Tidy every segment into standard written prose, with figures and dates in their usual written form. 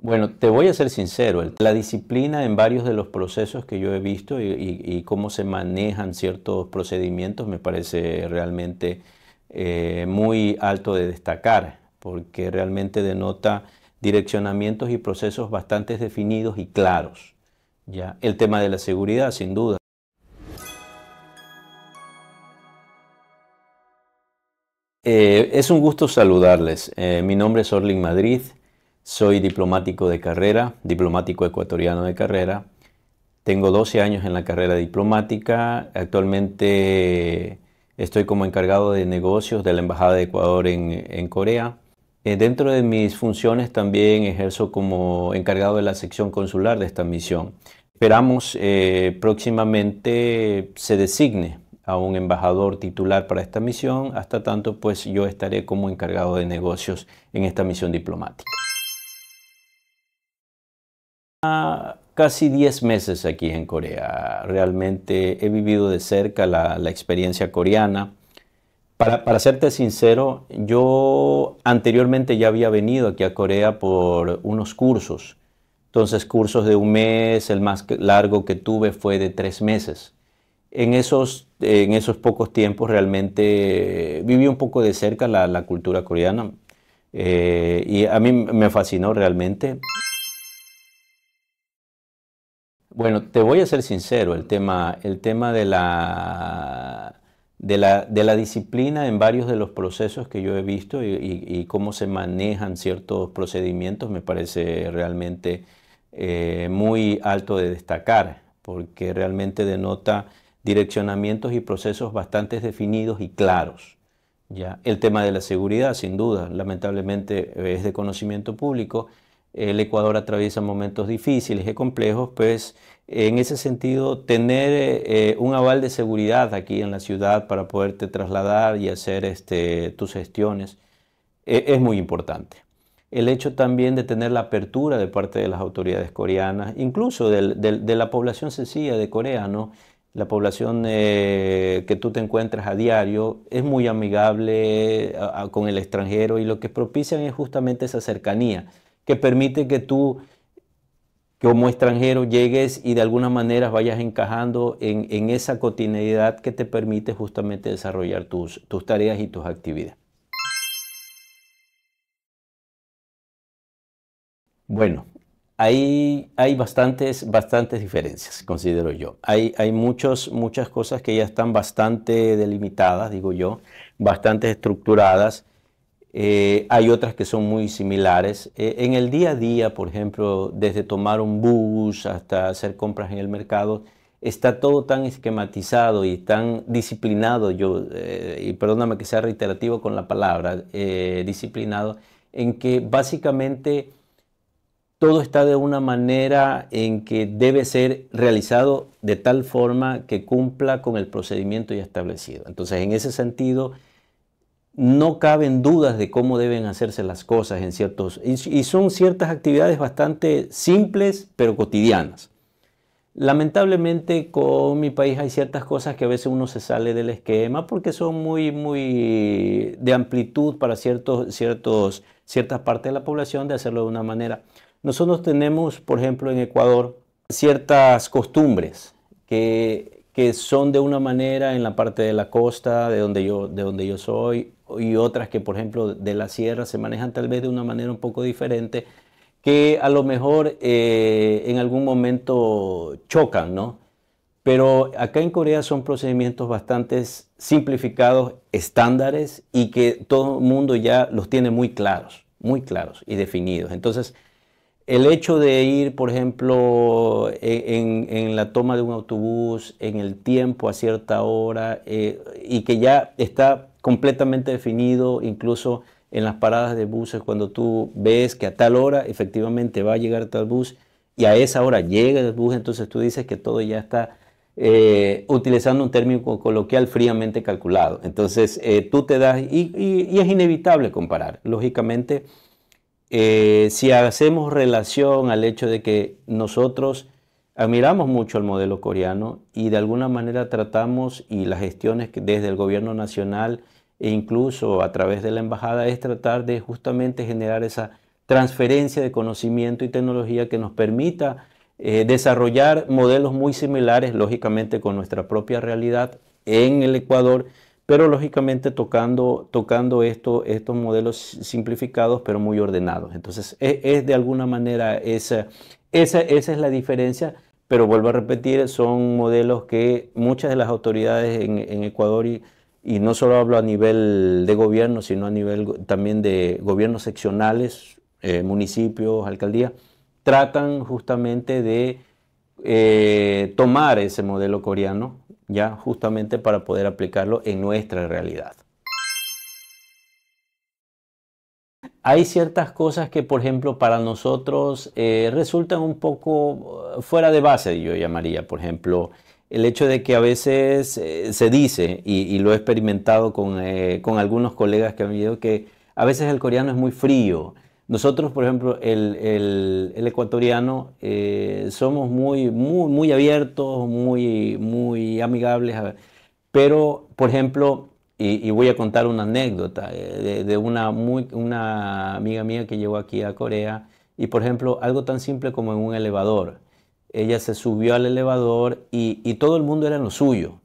Bueno, te voy a ser sincero, la disciplina en varios de los procesos que yo he visto y cómo se manejan ciertos procedimientos me parece realmente muy alto de destacar, porque realmente denota direccionamientos y procesos bastante definidos y claros. ¿Ya? El tema de la seguridad, sin duda. Es un gusto saludarles. Mi nombre es Orlin Madrid, soy diplomático de carrera, diplomático ecuatoriano de carrera. Tengo 12 años en la carrera diplomática. Actualmente estoy como encargado de negocios de la Embajada de Ecuador en Corea. Dentro de mis funciones también ejerzo como encargado de la sección consular de esta misión. Esperamos próximamente se designe a un embajador titular para esta misión, hasta tanto pues yo estaré como encargado de negocios en esta misión diplomática. Casi 10 meses aquí en Corea. Realmente he vivido de cerca la experiencia coreana. Para serte sincero, yo anteriormente ya había venido aquí a Corea por unos cursos. Entonces, cursos de un mes, el más largo que tuve fue de 3 meses. En esos pocos tiempos realmente viví un poco de cerca la cultura coreana y a mí me fascinó realmente. Bueno, te voy a ser sincero, el tema de la disciplina en varios de los procesos que yo he visto y cómo se manejan ciertos procedimientos me parece realmente muy alto de destacar, porque realmente denota direccionamientos y procesos bastante definidos y claros. ¿Ya? El tema de la seguridad, sin duda, lamentablemente es de conocimiento público. El Ecuador atraviesa momentos difíciles y complejos, pues en ese sentido, tener un aval de seguridad aquí en la ciudad para poderte trasladar y hacer tus gestiones es muy importante. El hecho también de tener la apertura de parte de las autoridades coreanas, incluso de la población sencilla de Corea, ¿no? La población que tú te encuentras a diario es muy amigable con el extranjero y lo que propician es justamente esa cercanía que permite que tú como extranjero llegues y de alguna manera vayas encajando en esa cotidianidad que te permite justamente desarrollar tus tareas y tus actividades. Bueno, hay bastantes diferencias, considero yo. Hay muchas cosas que ya están bastante delimitadas, digo yo, bastante estructuradas. Hay otras que son muy similares. En el día a día, por ejemplo, desde tomar un bus hasta hacer compras en el mercado, está todo tan esquematizado y tan disciplinado, y perdóname que sea reiterativo con la palabra, disciplinado, en que básicamente todo está de una manera en que debe ser realizado de tal forma que cumpla con el procedimiento ya establecido. Entonces, en ese sentido, no caben dudas de cómo deben hacerse las cosas y son ciertas actividades bastante simples pero cotidianas. Lamentablemente con mi país hay ciertas cosas que a veces uno se sale del esquema porque son muy de amplitud para ciertas partes de la población de hacerlo de una manera. Nosotros tenemos, por ejemplo, en Ecuador, ciertas costumbres que son de una manera en la parte de la costa, de donde yo soy, y otras que, por ejemplo, de la sierra se manejan tal vez de una manera un poco diferente, que a lo mejor en algún momento chocan, ¿no? Pero acá en Corea son procedimientos bastante simplificados, estándares, y que todo el mundo ya los tiene muy claros y definidos. Entonces, el hecho de ir, por ejemplo, en la toma de un autobús, en el tiempo a cierta hora, y que ya está completamente definido, incluso en las paradas de buses, cuando tú ves que a tal hora efectivamente va a llegar tal bus y a esa hora llega el bus, entonces tú dices que todo ya está utilizando un término coloquial fríamente calculado. Entonces tú te das, y es inevitable comparar, lógicamente si hacemos relación al hecho de que nosotros admiramos mucho el modelo coreano y de alguna manera tratamos, y las gestiones que desde el gobierno nacional e incluso a través de la embajada, es tratar de justamente generar esa transferencia de conocimiento y tecnología que nos permita desarrollar modelos muy similares, lógicamente con nuestra propia realidad en el Ecuador, pero lógicamente tocando estos modelos simplificados, pero muy ordenados. Entonces, es de alguna manera esa es la diferencia, pero vuelvo a repetir, son modelos que muchas de las autoridades en Ecuador, y no solo hablo a nivel de gobierno, sino a nivel también de gobiernos seccionales, municipios, alcaldías, tratan justamente de tomar ese modelo coreano, ya justamente para poder aplicarlo en nuestra realidad. Hay ciertas cosas que, por ejemplo, para nosotros resultan un poco fuera de base, yo llamaría. Por ejemplo, el hecho de que a veces se dice, y lo he experimentado con algunos colegas que han vivido, que a veces el coreano es muy frío. Nosotros, por ejemplo, el ecuatoriano, somos muy abiertos, muy amigables, pero, por ejemplo, y voy a contar una anécdota de una amiga mía que llegó aquí a Corea, y por ejemplo, algo tan simple como en un elevador. Ella se subió al elevador y todo el mundo era en lo suyo.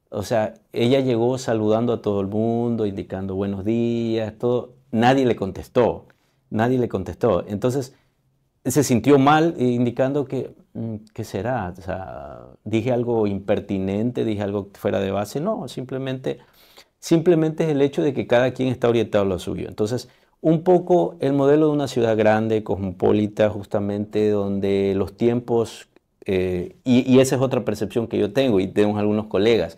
O sea, ella llegó saludando a todo el mundo, indicando buenos días, todo. Nadie le contestó, nadie le contestó. Entonces, se sintió mal, indicando que, ¿qué será? O sea, dije algo impertinente, dije algo fuera de base. No, simplemente es el hecho de que cada quien está orientado a lo suyo. Entonces, un poco el modelo de una ciudad grande, cosmopolita, justamente donde los tiempos, y esa es otra percepción que yo tengo y tenemos algunos colegas,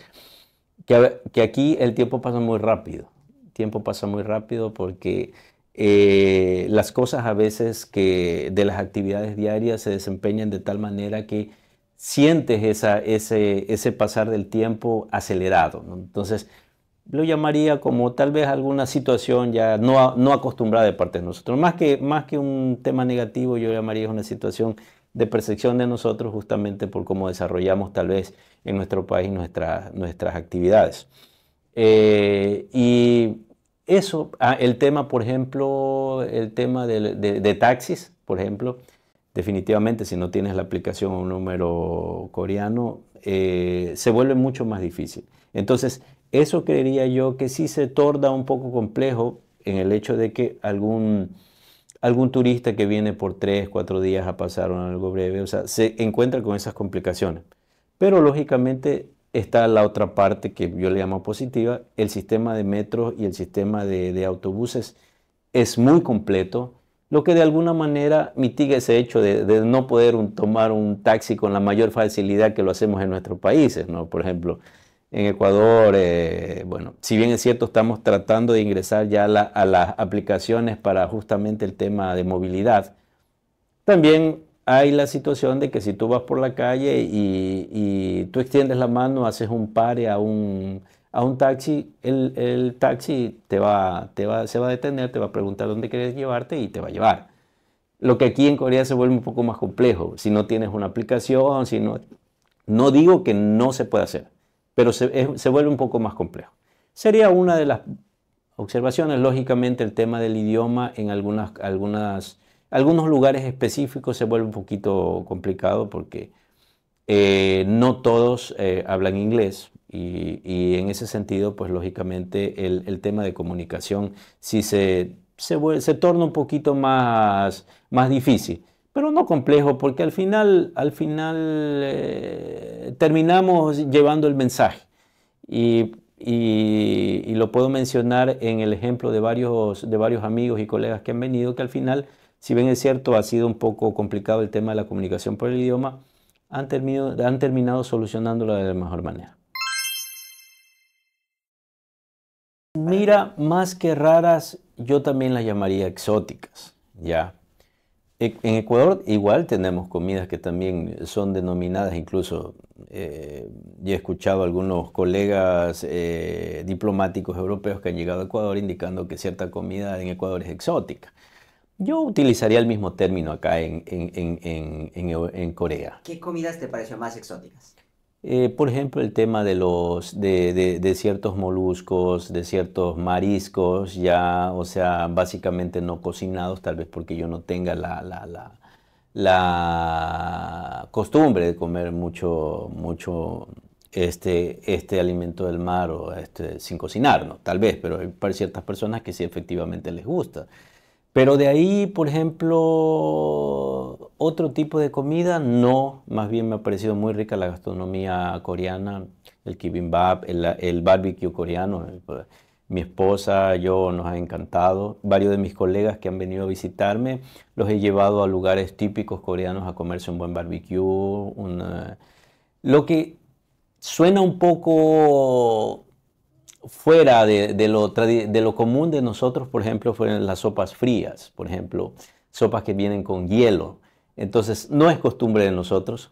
que aquí el tiempo pasa muy rápido. El tiempo pasa muy rápido porque las cosas a veces que de las actividades diarias se desempeñan de tal manera que sientes ese pasar del tiempo acelerado, ¿no? Entonces, lo llamaría como tal vez alguna situación ya no acostumbrada de parte de nosotros. Más que un tema negativo, yo llamaría una situación de percepción de nosotros justamente por cómo desarrollamos tal vez en nuestro país nuestras actividades. Y eso, el tema, por ejemplo, el tema de taxis, por ejemplo, definitivamente si no tienes la aplicación o un número coreano, se vuelve mucho más difícil. Entonces, eso creería yo que sí se torna un poco complejo en el hecho de que algún turista que viene por 3, 4 días a pasar o algo breve, o sea, se encuentra con esas complicaciones. Pero lógicamente está la otra parte que yo le llamo positiva, el sistema de metros y el sistema de autobuses es muy completo, lo que de alguna manera mitiga ese hecho de no poder tomar un taxi con la mayor facilidad que lo hacemos en nuestros países, ¿no? Por ejemplo, en Ecuador, bueno, si bien es cierto, estamos tratando de ingresar ya a las aplicaciones para justamente el tema de movilidad. También hay la situación de que si tú vas por la calle y tú extiendes la mano, haces un pare a un taxi, el taxi se va a detener, te va a preguntar dónde quieres llevarte y te va a llevar. Lo que aquí en Corea se vuelve un poco más complejo. Si no tienes una aplicación, no digo que no se pueda hacer, pero se vuelve un poco más complejo. Sería una de las observaciones. Lógicamente, el tema del idioma en algunos lugares específicos se vuelve un poquito complicado porque no todos hablan inglés y en ese sentido, pues lógicamente el tema de comunicación sí se torna un poquito más difícil, pero no complejo porque al final terminamos llevando el mensaje. Y lo puedo mencionar en el ejemplo de varios amigos y colegas que han venido, que al final, si bien es cierto, ha sido un poco complicado el tema de la comunicación por el idioma, han terminado solucionándolo de la mejor manera. Mira, más que raras, yo también las llamaría exóticas, ¿ya? En Ecuador igual tenemos comidas que también son denominadas, incluso yo he escuchado a algunos colegas diplomáticos europeos que han llegado a Ecuador indicando que cierta comida en Ecuador es exótica. Yo utilizaría el mismo término acá en Corea. ¿Qué comidas te pareció más exóticas? Por ejemplo, el tema de ciertos moluscos, de ciertos mariscos, ya, o sea, básicamente no cocinados, tal vez porque yo no tenga la costumbre de comer mucho este alimento del mar o sin cocinar, ¿no? Tal vez, pero hay para ciertas personas que sí efectivamente les gusta. Pero de ahí, por ejemplo, otro tipo de comida, no, más bien me ha parecido muy rica la gastronomía coreana, el kibimbap, el barbecue coreano. Mi esposa, yo nos ha encantado. Varios de mis colegas que han venido a visitarme, los he llevado a lugares típicos coreanos a comerse un buen barbecue. Lo que suena un poco fuera de lo común de nosotros, por ejemplo, fueron las sopas frías, por ejemplo, sopas que vienen con hielo. Entonces, no es costumbre de nosotros,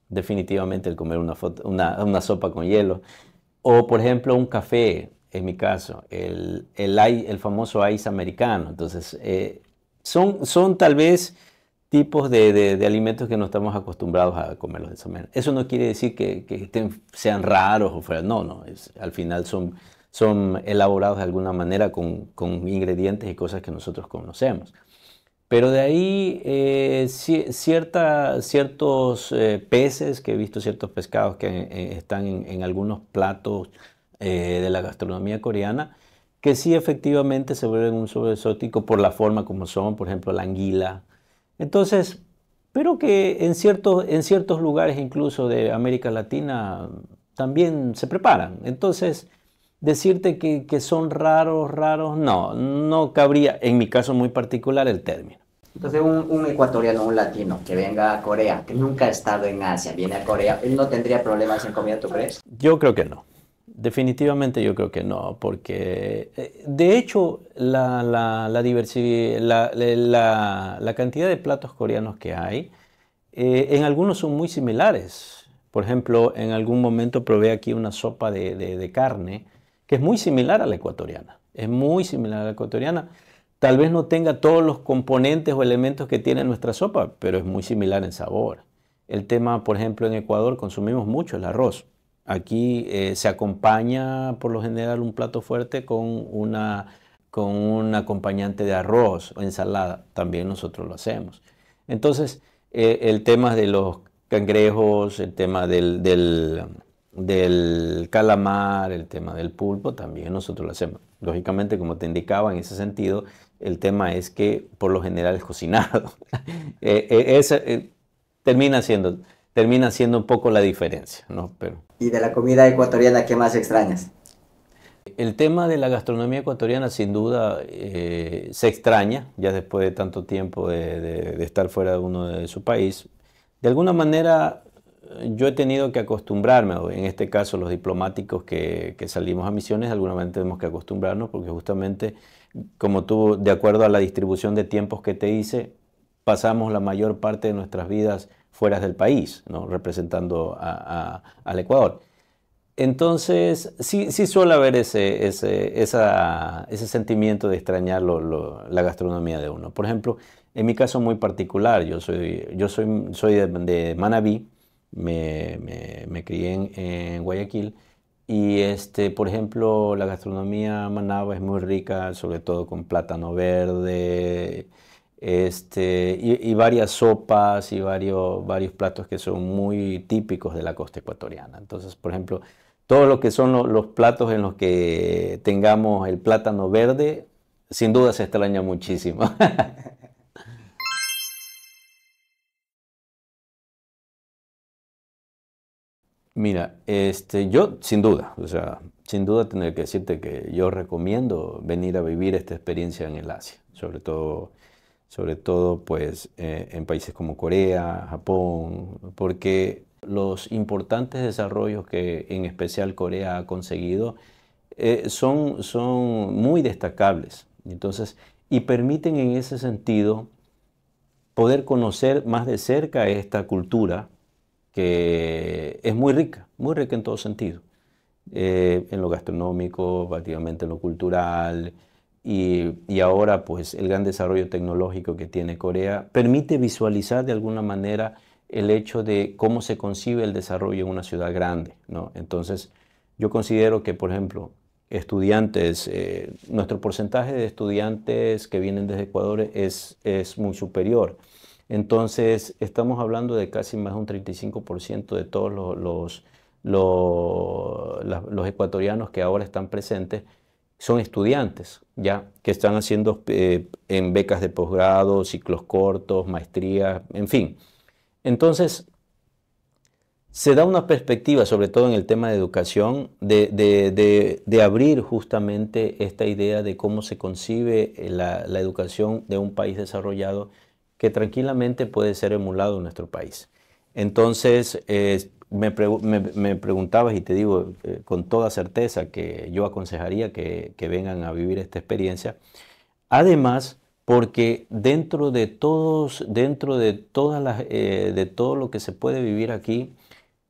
definitivamente, el comer una sopa con hielo. O, por ejemplo, un café, en mi caso, el famoso ice americano. Entonces, son tal vez tipos de alimentos que no estamos acostumbrados a comerlos de esa manera. Eso no quiere decir que sean raros o fuera, no, no, al final son elaborados de alguna manera con ingredientes y cosas que nosotros conocemos. Pero de ahí ciertos peces, que he visto ciertos pescados que están en algunos platos de la gastronomía coreana, que sí efectivamente se vuelven un sobre exótico por la forma como son, por ejemplo, la anguila. Entonces, pero que en ciertos lugares incluso de América Latina también se preparan. Entonces, decirte que son raros, no, no cabría, en mi caso muy particular, el término. Entonces, un ecuatoriano, un latino que venga a Corea, que nunca ha estado en Asia, viene a Corea, él no tendría problemas en comida, ¿tú crees? Yo creo que no. Definitivamente yo creo que no, porque de hecho la cantidad de platos coreanos que hay, en algunos son muy similares. Por ejemplo, en algún momento probé aquí una sopa de carne que es muy similar a la ecuatoriana. Es muy similar a la ecuatoriana. Tal vez no tenga todos los componentes o elementos que tiene nuestra sopa, pero es muy similar en sabor. El tema, por ejemplo, en Ecuador consumimos mucho el arroz. Aquí se acompaña por lo general un plato fuerte con un acompañante de arroz o ensalada. También nosotros lo hacemos. Entonces, el tema de los cangrejos, el tema del calamar, el tema del pulpo, también nosotros lo hacemos. Lógicamente, como te indicaba, en ese sentido, el tema es que por lo general es cocinado. Eh, eh, es, eh, termina siendo, termina siendo un poco la diferencia, ¿no? Pero Y de la comida ecuatoriana, ¿qué más extrañas? el tema de la gastronomía ecuatoriana sin duda se extraña, ya después de tanto tiempo de estar fuera de uno de su país. De alguna manera yo he tenido que acostumbrarme, o en este caso los diplomáticos que salimos a misiones, de alguna manera tenemos que acostumbrarnos porque justamente como tú, de acuerdo a la distribución de tiempos que te hice, pasamos la mayor parte de nuestras vidas fuera del país, ¿no? Representando al Ecuador. Entonces, sí suele haber ese sentimiento de extrañar la gastronomía de uno. Por ejemplo, en mi caso muy particular, soy de Manabí, me crié en Guayaquil y por ejemplo, la gastronomía manaba es muy rica, sobre todo con plátano verde, y varias sopas y varios platos que son muy típicos de la costa ecuatoriana. Entonces, por ejemplo, todo lo que son los platos en los que tengamos el plátano verde, sin duda se extraña muchísimo. Mira, yo sin duda, o sea, sin duda tener que decirte que yo recomiendo venir a vivir esta experiencia en el Asia, sobre todo pues en países como Corea, Japón, porque los importantes desarrollos que en especial Corea ha conseguido son muy destacables. Entonces, y permiten en ese sentido poder conocer más de cerca esta cultura que es muy rica en todo sentido, en lo gastronómico, prácticamente en lo cultural, y ahora pues el gran desarrollo tecnológico que tiene Corea permite visualizar de alguna manera el hecho de cómo se concibe el desarrollo en una ciudad grande, ¿no? Entonces, yo considero que, por ejemplo, estudiantes, nuestro porcentaje de estudiantes que vienen desde Ecuador es muy superior. Entonces, estamos hablando de casi más de un 35% de todos los ecuatorianos que ahora están presentes son estudiantes, ya, que están haciendo en becas de posgrado, ciclos cortos, maestrías, en fin. Entonces, se da una perspectiva, sobre todo en el tema de educación, de abrir justamente esta idea de cómo se concibe la educación de un país desarrollado que tranquilamente puede ser emulado en nuestro país. Entonces, me preguntabas y te digo con toda certeza que yo aconsejaría que vengan a vivir esta experiencia. Además, porque dentro de todo lo que se puede vivir aquí,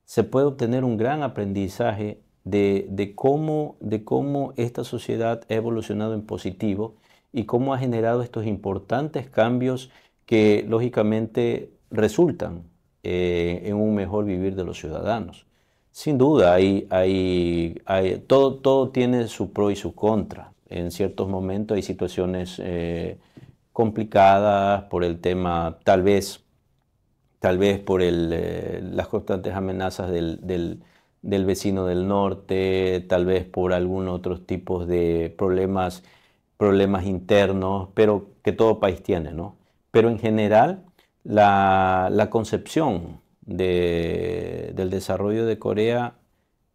se puede obtener un gran aprendizaje de cómo esta sociedad ha evolucionado en positivo y cómo ha generado estos importantes cambios que lógicamente resultan en un mejor vivir de los ciudadanos. Sin duda, todo tiene su pro y su contra. En ciertos momentos hay situaciones complicadas por el tema, tal vez por las constantes amenazas del vecino del norte, tal vez por algunos otros tipos de problemas internos, pero que todo país tiene, ¿no? Pero en general, la concepción del desarrollo de Corea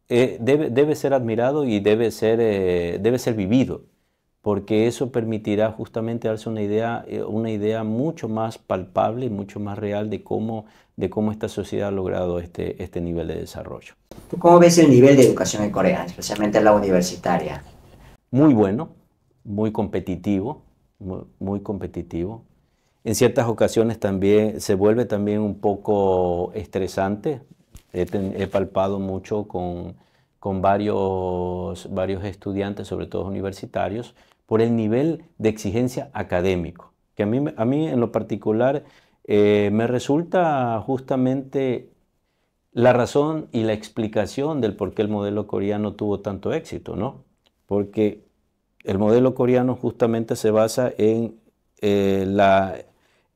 debe ser admirado y debe ser vivido, porque eso permitirá justamente darse una idea mucho más palpable y mucho más real de cómo esta sociedad ha logrado este nivel de desarrollo. ¿Tú cómo ves el nivel de educación en Corea, especialmente la universitaria? Muy bueno, muy competitivo, muy competitivo. En ciertas ocasiones también se vuelve también un poco estresante. He palpado mucho con varios estudiantes, sobre todo universitarios, por el nivel de exigencia académico, que a mí en lo particular me resulta justamente la razón y la explicación del por qué el modelo coreano tuvo tanto éxito, ¿no? Porque el modelo coreano justamente se basa en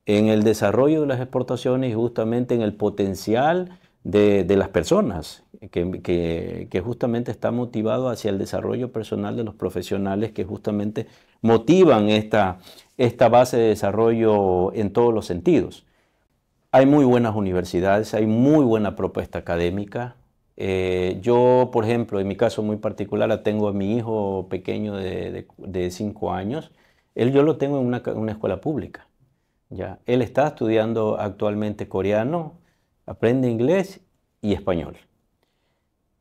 el desarrollo de las exportaciones y justamente en el potencial de las personas, que justamente está motivado hacia el desarrollo personal de los profesionales que justamente motivan esta base de desarrollo en todos los sentidos. Hay muy buenas universidades, hay muy buena propuesta académica. Yo, por ejemplo, en mi caso muy particular, tengo a mi hijo pequeño de 5 años. Yo lo tengo en una escuela pública. ¿Ya? Él está estudiando actualmente coreano, aprende inglés y español.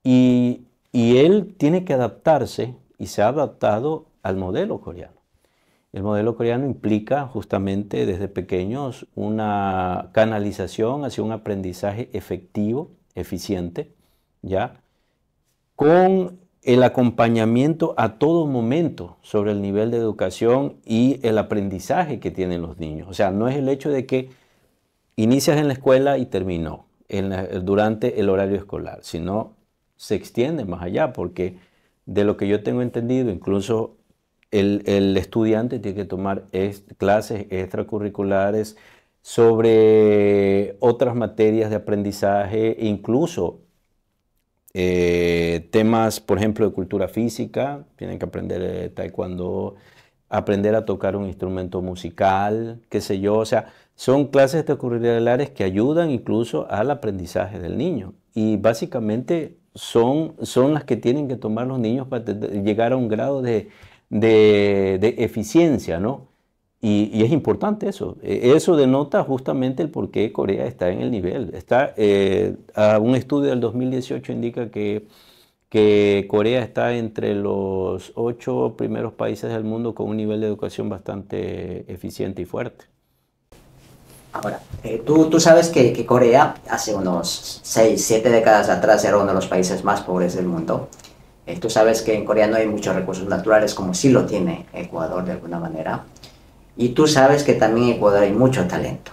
Y él tiene que adaptarse y se ha adaptado al modelo coreano. El modelo coreano implica justamente desde pequeños una canalización hacia un aprendizaje efectivo, eficiente, ¿ya? Con el acompañamiento a todo momento sobre el nivel de educación y el aprendizaje que tienen los niños. O sea, no es el hecho de que inicias en la escuela y terminó durante el horario escolar, sino se extiende más allá, porque de lo que yo tengo entendido, incluso el estudiante tiene que tomar clases extracurriculares sobre otras materias de aprendizaje, incluso temas, por ejemplo, de cultura física. Tienen que aprender taekwondo, aprender a tocar un instrumento musical, qué sé yo. O sea, son clases extracurriculares que ayudan incluso al aprendizaje del niño. Y básicamente son las que tienen que tomar los niños para llegar a un grado de eficiencia, ¿no? Y es importante eso. Eso denota justamente el por qué Corea está en el nivel. Un estudio del 2018 indica que Corea está entre los 8 primeros países del mundo con un nivel de educación bastante eficiente y fuerte. Ahora, tú sabes que Corea hace unos 6, 7 décadas atrás era uno de los países más pobres del mundo. Tú sabes que en Corea no hay muchos recursos naturales como sí lo tiene Ecuador de alguna manera. Y tú sabes que también en Ecuador hay mucho talento.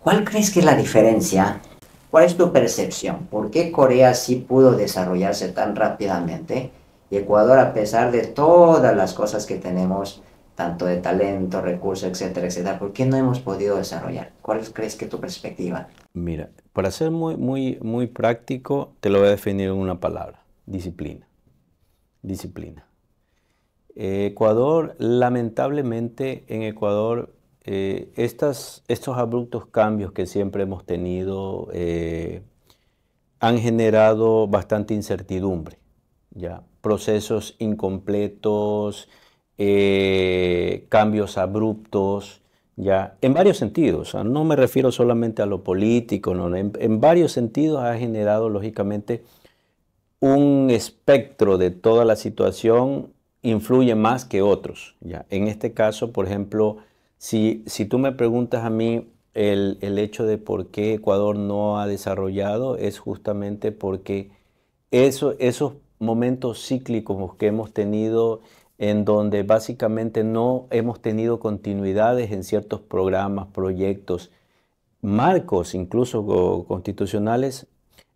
¿Cuál crees que es la diferencia? ¿Cuál es tu percepción? ¿Por qué Corea sí pudo desarrollarse tan rápidamente y Ecuador, a pesar de todas las cosas que tenemos, tanto de talento, recursos, etcétera, etcétera, por qué no hemos podido desarrollar? ¿Cuál crees que es tu perspectiva? Mira, para ser muy práctico, te lo voy a definir en una palabra: disciplina. Disciplina. Ecuador, lamentablemente, en Ecuador, estos abruptos cambios que siempre hemos tenido han generado bastante incertidumbre, ¿ya? Procesos incompletos, cambios abruptos, ¿ya? En varios sentidos, o sea, no me refiero solamente a lo político, no, en varios sentidos ha generado, lógicamente, un espectro de toda la situación influye más que otros, ¿ya? En este caso, por ejemplo, si tú me preguntas a mí el hecho de por qué Ecuador no ha desarrollado, es justamente porque esos momentos cíclicos que hemos tenido, en donde básicamente no hemos tenido continuidades en ciertos programas, proyectos, marcos incluso constitucionales,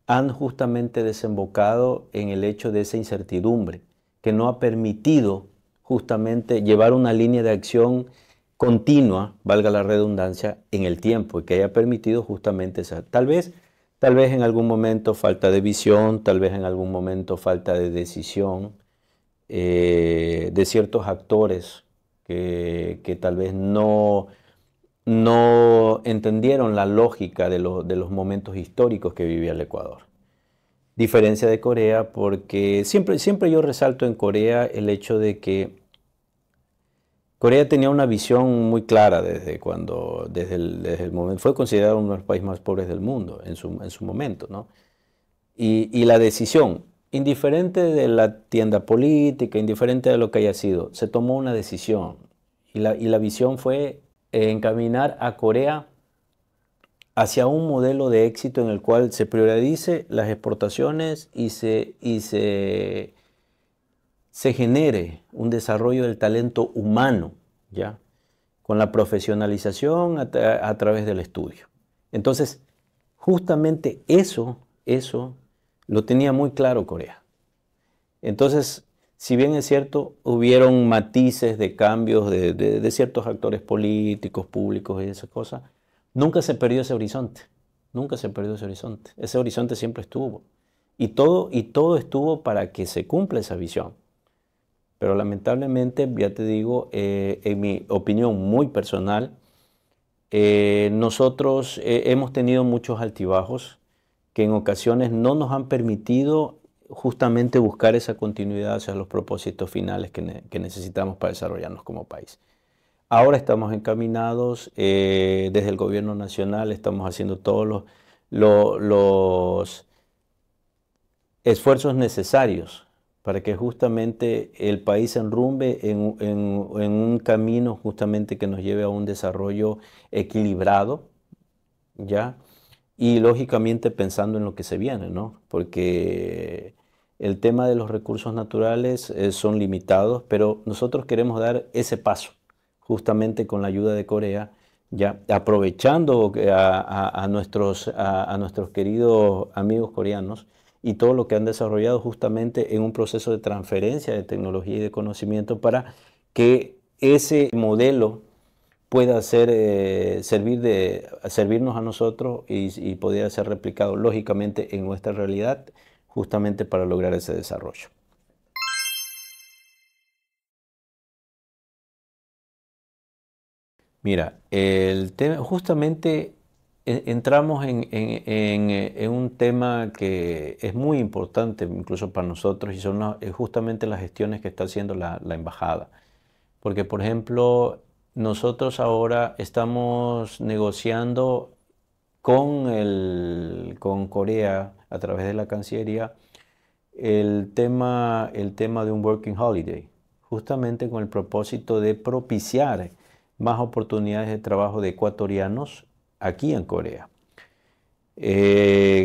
han justamente desembocado en el hecho de esa incertidumbre que no ha permitido justamente llevar una línea de acción continua, valga la redundancia, en el tiempo, y que haya permitido justamente esa. Tal vez en algún momento falta de visión, tal vez en algún momento falta de decisión de ciertos actores que tal vez no entendieron la lógica de los momentos históricos que vivía el Ecuador. Diferencia de Corea, porque siempre yo resalto en Corea el hecho de que Corea tenía una visión muy clara desde el momento, fue considerado uno de los países más pobres del mundo en su momento, ¿no? Y la decisión, indiferente de la tienda política, indiferente de lo que haya sido, se tomó una decisión. Y la visión fue encaminar a Corea hacia un modelo de éxito en el cual se priorice las exportaciones se genere un desarrollo del talento humano, ¿ya? Con la profesionalización a través del estudio. Entonces, justamente eso lo tenía muy claro Corea. Entonces, si bien es cierto, hubieron matices de cambios de ciertos actores políticos, públicos y esas cosas, nunca se perdió ese horizonte. Nunca se perdió ese horizonte. Ese horizonte siempre estuvo. Y todo estuvo para que se cumpla esa visión. Pero lamentablemente, ya te digo, en mi opinión muy personal, nosotros hemos tenido muchos altibajos que en ocasiones no nos han permitido justamente buscar esa continuidad hacia los propósitos finales que necesitamos para desarrollarnos como país. Ahora estamos encaminados, desde el gobierno nacional estamos haciendo todos los esfuerzos necesarios para que justamente el país se enrumbe en un camino justamente que nos lleve a un desarrollo equilibrado, ¿ya? Y lógicamente pensando en lo que se viene, ¿no? Porque el tema de los recursos naturales son limitados, pero nosotros queremos dar ese paso, justamente con la ayuda de Corea, ya aprovechando a nuestros queridos amigos coreanos y todo lo que han desarrollado justamente en un proceso de transferencia de tecnología y de conocimiento para que ese modelo pueda servirnos a nosotros y poder ser replicado lógicamente en nuestra realidad, justamente para lograr ese desarrollo. Mira, el tema, justamente entramos en un tema que es muy importante incluso para nosotros y son justamente las gestiones que está haciendo la embajada. Porque, por ejemplo, nosotros ahora estamos negociando con Corea a través de la Cancillería el tema de un Working Holiday, justamente con el propósito de propiciar más oportunidades de trabajo de ecuatorianos aquí en Corea.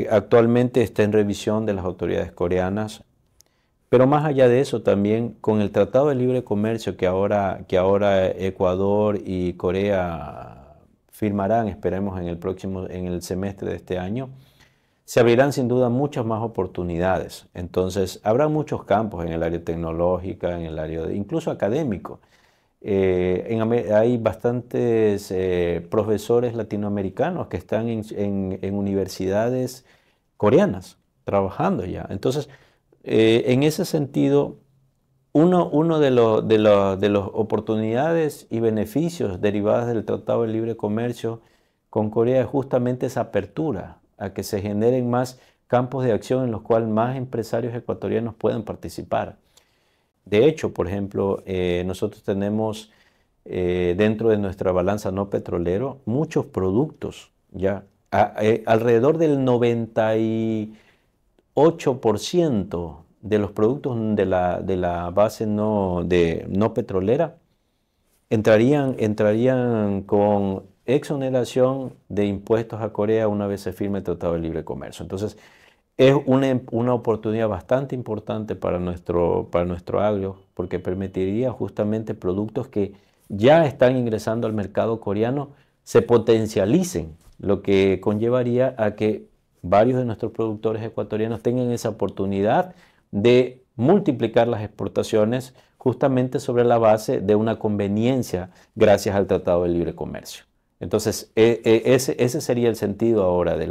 Actualmente está en revisión de las autoridades coreanas, pero más allá de eso también con el Tratado de Libre Comercio que ahora Ecuador y Corea firmarán, esperemos en el semestre de este año, se abrirán sin duda muchas más oportunidades. Entonces, habrá muchos campos en el área tecnológica, en el área incluso académico. Hay bastantes profesores latinoamericanos que están en universidades coreanas trabajando ya. Entonces, en ese sentido, uno de las oportunidades y beneficios derivadas del Tratado de Libre Comercio con Corea es justamente esa apertura a que se generen más campos de acción en los cuales más empresarios ecuatorianos puedan participar. De hecho, por ejemplo, nosotros tenemos dentro de nuestra balanza no petrolero muchos productos, ya alrededor del 98% de los productos de la base no petrolera entrarían con exoneración de impuestos a Corea una vez se firme el Tratado de Libre Comercio. Entonces, es una oportunidad bastante importante para nuestro agro, porque permitiría justamente productos que ya están ingresando al mercado coreano se potencialicen, lo que conllevaría a que varios de nuestros productores ecuatorianos tengan esa oportunidad de multiplicar las exportaciones justamente sobre la base de una conveniencia gracias al Tratado de Libre Comercio. Entonces, ese sería el sentido ahora de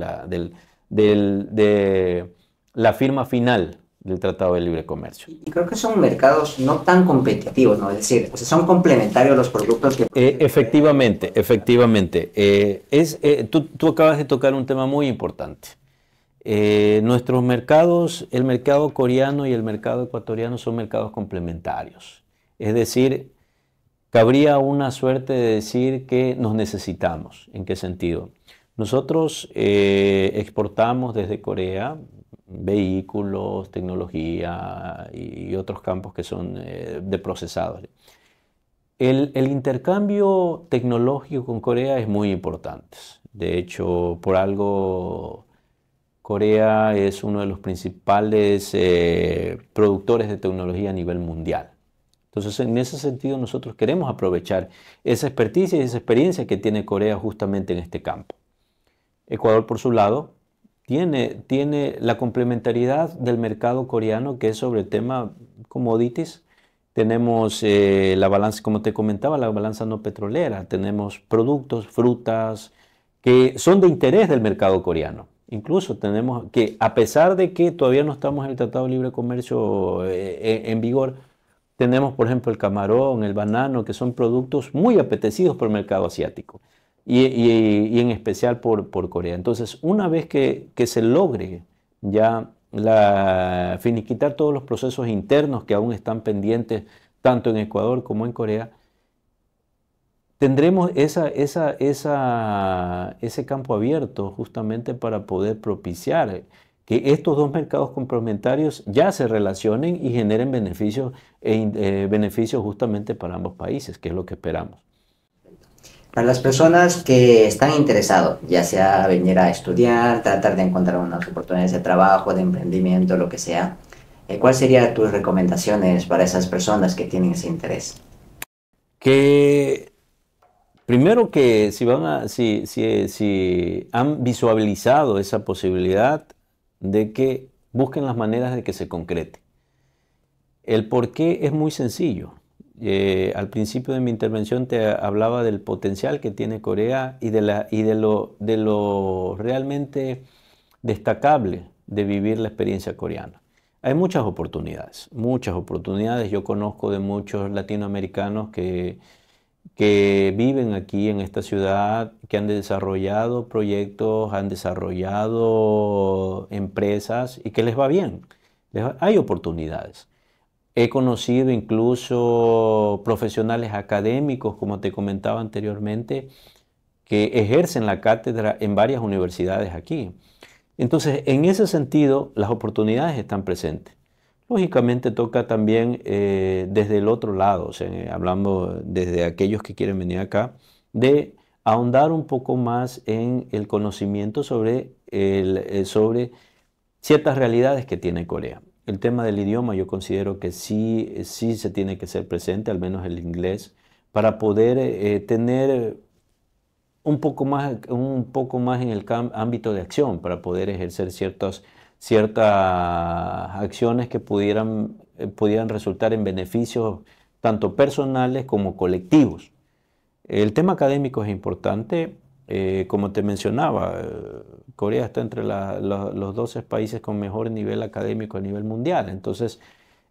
la firma final del Tratado de Libre Comercio. Y creo que son mercados no tan competitivos, ¿no? Es decir, o sea, son complementarios los productos que... Efectivamente. Tú acabas de tocar un tema muy importante. Nuestros mercados, el mercado coreano y el mercado ecuatoriano son mercados complementarios. Es decir, cabría una suerte de decir que nos necesitamos. ¿En qué sentido? Nosotros exportamos desde Corea vehículos, tecnología y otros campos que son de procesados. El intercambio tecnológico con Corea es muy importante. De hecho, por algo, Corea es uno de los principales productores de tecnología a nivel mundial. Entonces, en ese sentido, nosotros queremos aprovechar esa experticia y esa experiencia que tiene Corea justamente en este campo. Ecuador, por su lado, tiene la complementariedad del mercado coreano, que es sobre el tema commodities. Tenemos la balanza, como te comentaba, la balanza no petrolera. Tenemos productos, frutas, que son de interés del mercado coreano. Incluso tenemos que, a pesar de que todavía no estamos en el Tratado de Libre Comercio en vigor, tenemos, por ejemplo, el camarón, el banano, que son productos muy apetecidos por el mercado asiático y en especial por Corea. Entonces, una vez que se logre ya finiquitar todos los procesos internos que aún están pendientes, tanto en Ecuador como en Corea, tendremos ese campo abierto justamente para poder propiciar que estos dos mercados complementarios ya se relacionen y generen beneficios justamente para ambos países, que es lo que esperamos. Para las personas que están interesados, ya sea venir a estudiar, tratar de encontrar unas oportunidades de trabajo, de emprendimiento, lo que sea, ¿cuáles serían tus recomendaciones para esas personas que tienen ese interés? Que primero que si han visualizado esa posibilidad de que busquen las maneras de que se concrete. El por qué es muy sencillo. Al principio de mi intervención te hablaba del potencial que tiene Corea y de lo realmente destacable de vivir la experiencia coreana. Hay muchas oportunidades, muchas oportunidades. Yo conozco de muchos latinoamericanos que viven aquí en esta ciudad, que han desarrollado proyectos, han desarrollado empresas y que les va bien. Hay oportunidades. He conocido incluso profesionales académicos, como te comentaba anteriormente, que ejercen la cátedra en varias universidades aquí. Entonces, en ese sentido, las oportunidades están presentes. Lógicamente toca también desde el otro lado, o sea, hablando desde aquellos que quieren venir acá, de ahondar un poco más en el conocimiento sobre ciertas realidades que tiene Corea. El tema del idioma yo considero que sí se tiene que ser presente, al menos el inglés, para poder tener un poco más en el ámbito de acción para poder ejercer ciertas acciones que pudieran resultar en beneficios tanto personales como colectivos. El tema académico es importante. Como te mencionaba, Corea está entre los 12 países con mejor nivel académico a nivel mundial. Entonces,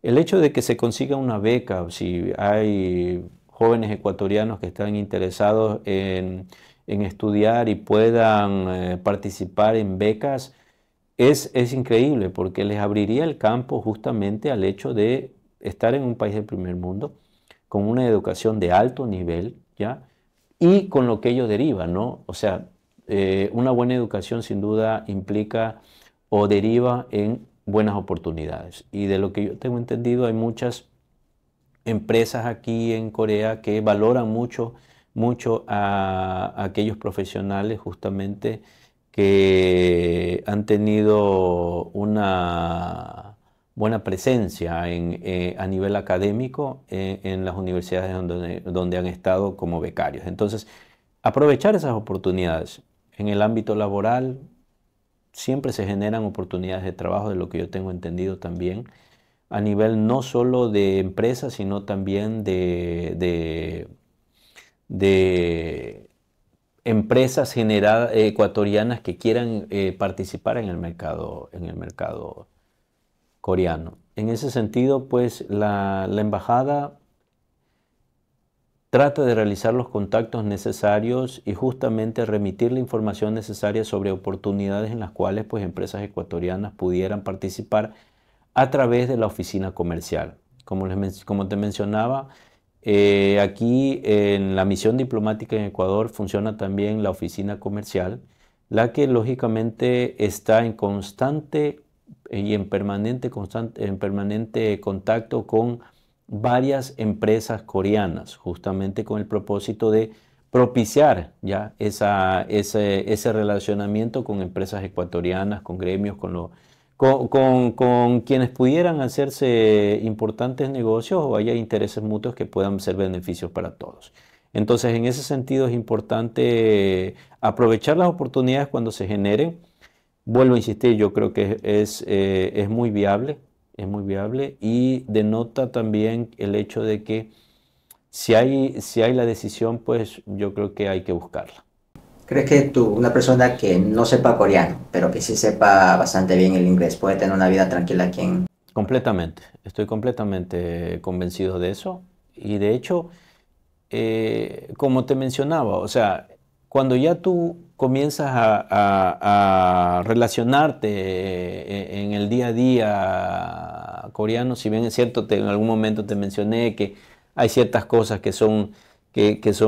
el hecho de que se consiga una beca, si hay jóvenes ecuatorianos que están interesados en estudiar y puedan participar en becas, es increíble porque les abriría el campo justamente al hecho de estar en un país del primer mundo con una educación de alto nivel, ¿ya? Y con lo que ello deriva, ¿no? O sea, una buena educación sin duda implica o deriva en buenas oportunidades. Y de lo que yo tengo entendido, hay muchas empresas aquí en Corea que valoran mucho a aquellos profesionales justamente que han tenido una buena presencia a nivel académico en las universidades donde han estado como becarios. Entonces, aprovechar esas oportunidades en el ámbito laboral, siempre se generan oportunidades de trabajo, de lo que yo tengo entendido también a nivel no solo de empresas, sino también de empresas ecuatorianas que quieran participar en el mercado coreano. En ese sentido, pues la embajada trata de realizar los contactos necesarios y justamente remitir la información necesaria sobre oportunidades en las cuales pues empresas ecuatorianas pudieran participar a través de la oficina comercial. Como te mencionaba, aquí en la misión diplomática en Ecuador funciona también la oficina comercial, la que lógicamente está en constante y en permanente contacto con varias empresas coreanas, justamente con el propósito de propiciar ya ese relacionamiento con empresas ecuatorianas, con gremios, con quienes pudieran hacerse importantes negocios o haya intereses mutuos que puedan ser beneficios para todos. Entonces, en ese sentido es importante aprovechar las oportunidades cuando se generen. Vuelvo a insistir, yo creo que es muy viable y denota también el hecho de que si hay la decisión, pues yo creo que hay que buscarla. ¿Crees que una persona que no sepa coreano, pero que sí sepa bastante bien el inglés, puede tener una vida tranquila aquí en... Completamente, estoy completamente convencido de eso y de hecho, como te mencionaba, o sea, cuando ya tú comienzas a relacionarte en el día a día coreano, si bien es cierto, en algún momento te mencioné que hay ciertas cosas que son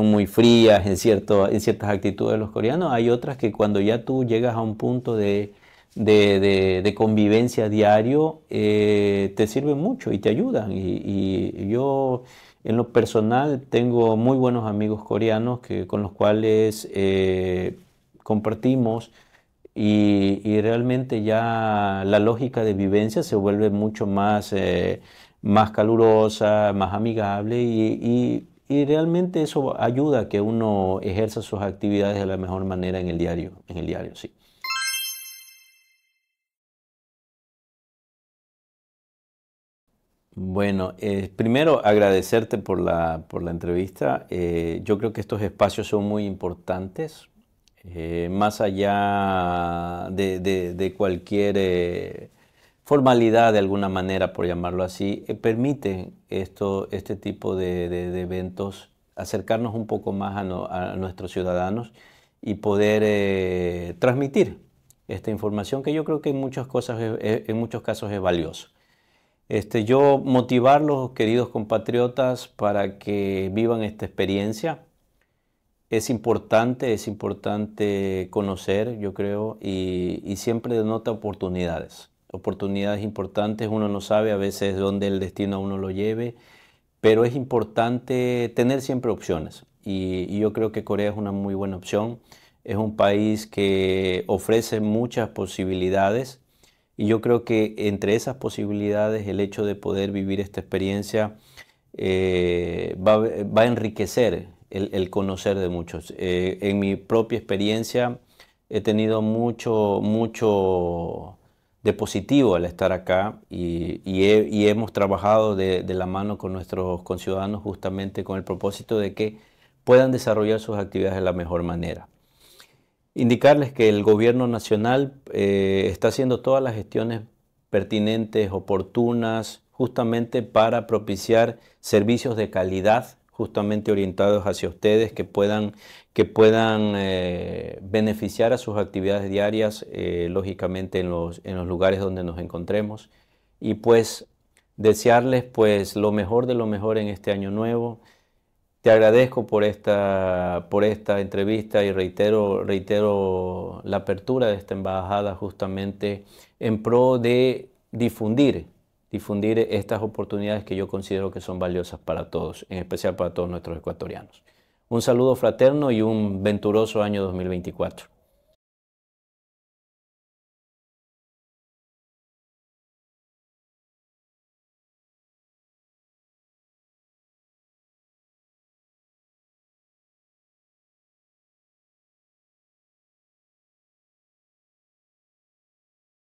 muy frías en ciertas actitudes de los coreanos, hay otras que cuando ya tú llegas a un punto de convivencia diario, te sirven mucho y te ayudan. Y yo en lo personal tengo muy buenos amigos coreanos con los cuales compartimos y realmente ya la lógica de vivencia se vuelve mucho más calurosa, más amigable y realmente eso ayuda a que uno ejerza sus actividades de la mejor manera en el diario, sí. Bueno, primero agradecerte por la entrevista. Yo creo que estos espacios son muy importantes, más allá de cualquier formalidad de alguna manera, por llamarlo así, permiten este tipo de eventos acercarnos un poco más a nuestros ciudadanos y poder transmitir esta información que yo creo que en muchos casos es valioso. Yo motivarlos, queridos compatriotas, para que vivan esta experiencia. Es importante conocer, yo creo, y siempre denota oportunidades importantes. Uno no sabe a veces dónde el destino a uno lo lleve, pero es importante tener siempre opciones. Y yo creo que Corea es una muy buena opción. Es un país que ofrece muchas posibilidades y yo creo que entre esas posibilidades el hecho de poder vivir esta experiencia va a enriquecer el conocer de muchos. En mi propia experiencia he tenido mucho de positivo al estar acá y hemos trabajado de la mano con nuestros conciudadanos justamente con el propósito de que puedan desarrollar sus actividades de la mejor manera. Indicarles que el gobierno nacional está haciendo todas las gestiones pertinentes, oportunas, justamente para propiciar servicios de calidad, justamente orientados hacia ustedes, que puedan beneficiar a sus actividades diarias, lógicamente en los lugares donde nos encontremos. Y pues desearles pues lo mejor de lo mejor en este año nuevo. Te agradezco por esta entrevista y reitero la apertura de esta embajada justamente en pro de difundir estas oportunidades que yo considero que son valiosas para todos, en especial para todos nuestros ecuatorianos. Un saludo fraterno y un venturoso año 2024.